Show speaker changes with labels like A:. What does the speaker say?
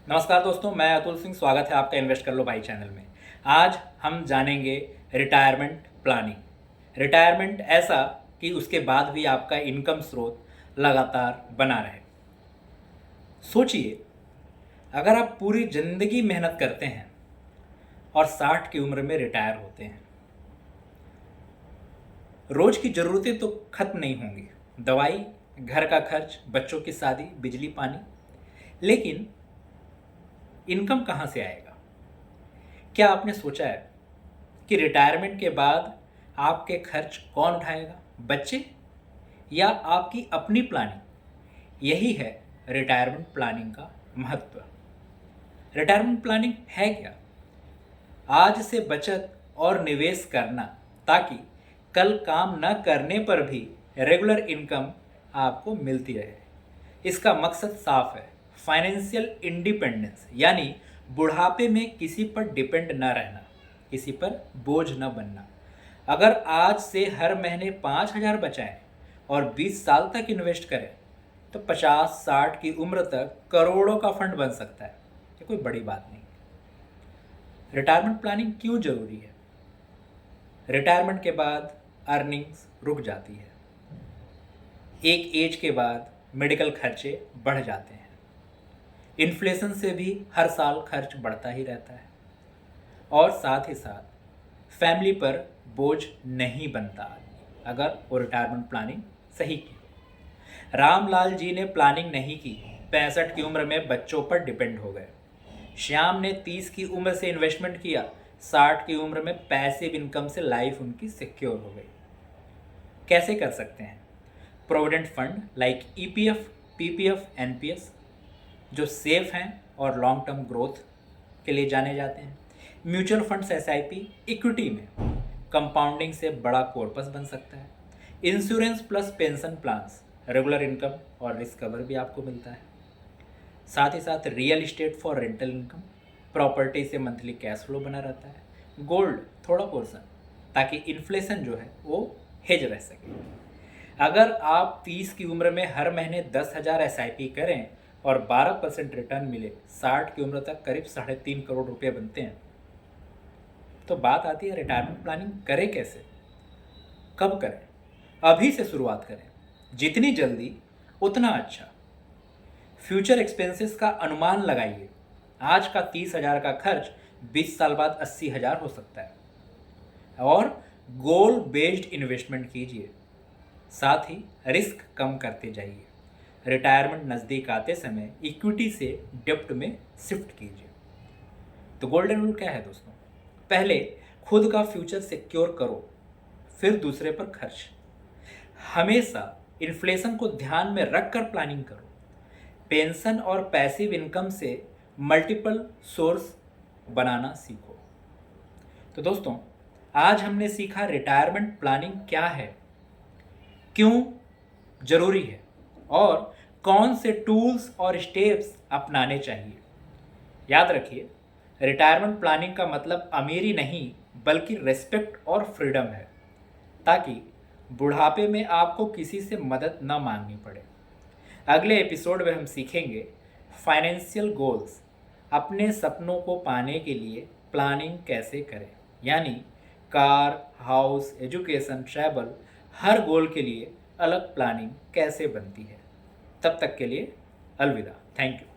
A: नमस्कार दोस्तों, मैं अतुल सिंह। स्वागत है आपका इन्वेस्ट कर लो भाई चैनल में। आज हम जानेंगे रिटायरमेंट प्लानिंग। रिटायरमेंट ऐसा कि उसके बाद भी आपका इनकम स्रोत लगातार बना रहे। सोचिए, अगर आप पूरी ज़िंदगी मेहनत करते हैं और 60 की उम्र में रिटायर होते हैं, रोज़ की ज़रूरतें तो खत्म नहीं होंगी, दवाई, घर का खर्च, बच्चों की शादी, बिजली पानी, लेकिन इनकम कहाँ से आएगा? क्या आपने सोचा है कि रिटायरमेंट के बाद आपके खर्च कौन उठाएगा? बच्चे या आपकी अपनी प्लानिंग? यही है रिटायरमेंट प्लानिंग का महत्व। रिटायरमेंट प्लानिंग है क्या? आज से बचत और निवेश करना, ताकि कल काम न करने पर भी रेगुलर इनकम आपको मिलती रहे। इसका मकसद साफ है, फाइनेंशियल इंडिपेंडेंस, यानी बुढ़ापे में किसी पर डिपेंड न रहना, किसी पर बोझ न बनना। अगर आज से हर महीने 5,000 बचाएं और 20 साल तक इन्वेस्ट करें, तो 50-60 की उम्र तक करोड़ों का फंड बन सकता है। ये कोई बड़ी बात नहीं। रिटायरमेंट प्लानिंग क्यों जरूरी है? रिटायरमेंट के बाद अर्निंग्स रुक जाती है। एक एज के बाद मेडिकल खर्चे बढ़ जाते हैं। इन्फ्लेशन से भी हर साल खर्च बढ़ता ही रहता है, और साथ ही साथ फैमिली पर बोझ नहीं बनता अगर वो रिटायरमेंट प्लानिंग सही की। रामलाल जी ने प्लानिंग नहीं की, 65 की उम्र में बच्चों पर डिपेंड हो गए। श्याम ने 30 की उम्र से इन्वेस्टमेंट किया, 60 की उम्र में पैसिव इनकम से लाइफ उनकी सिक्योर हो गई। कैसे कर सकते हैं? Provident fund like EPF, PPF, NPS, जो सेफ हैं और लॉन्ग टर्म ग्रोथ के लिए जाने जाते हैं। म्यूचुअल फंड्स, एसआईपी, इक्विटी में कंपाउंडिंग से बड़ा कॉर्पस बन सकता है। Insurance plus pension plans, regular income और रिस्क कवर भी आपको मिलता है। साथ ही साथ real estate for rental income, property से मंथली कैश फ्लो बना रहता है। गोल्ड थोड़ा पोर्सन, ताकि इन्फ्लेशन जो है वो हेज रह सके। अगर आप 30 की उम्र में हर महीने 10,000 एसआईपी करें और 12% रिटर्न मिले, 60 की उम्र तक करीब 3.5 करोड़ रुपए बनते हैं। तो बात आती है रिटायरमेंट प्लानिंग करें कैसे, कब करें? अभी से शुरुआत करें, जितनी जल्दी उतना अच्छा। फ्यूचर एक्सपेंसेस का अनुमान लगाइए। आज का 30,000 का खर्च 20 साल बाद 80,000 हो सकता है। और गोल बेस्ड इन्वेस्टमेंट कीजिए, साथ ही रिस्क कम करते जाइए। रिटायरमेंट नज़दीक आते समय इक्विटी से डेप्ट में शिफ्ट कीजिए। तो गोल्डन रूल क्या है दोस्तों? पहले खुद का फ्यूचर सिक्योर करो, फिर दूसरे पर खर्च। हमेशा इन्फ्लेशन को ध्यान में रखकर प्लानिंग करो। पेंशन और पैसिव इनकम से मल्टीपल सोर्स बनाना सीखो। तो दोस्तों, आज हमने सीखा रिटायरमेंट प्लानिंग क्या है, क्यों जरूरी है, और कौन से टूल्स और स्टेप्स अपनाने चाहिए। याद रखिए, रिटायरमेंट प्लानिंग का मतलब अमीरी नहीं, बल्कि रिस्पेक्ट और फ्रीडम है, ताकि बुढ़ापे में आपको किसी से मदद न मांगनी पड़े। अगले एपिसोड में हम सीखेंगे फाइनेंशियल गोल्स, अपने सपनों को पाने के लिए प्लानिंग कैसे करें, यानी कार, हाउस, एजुकेशन, ट्रैवल, हर गोल के लिए अलग प्लानिंग कैसे बनती है। तब तक के लिए अलविदा। Thank you.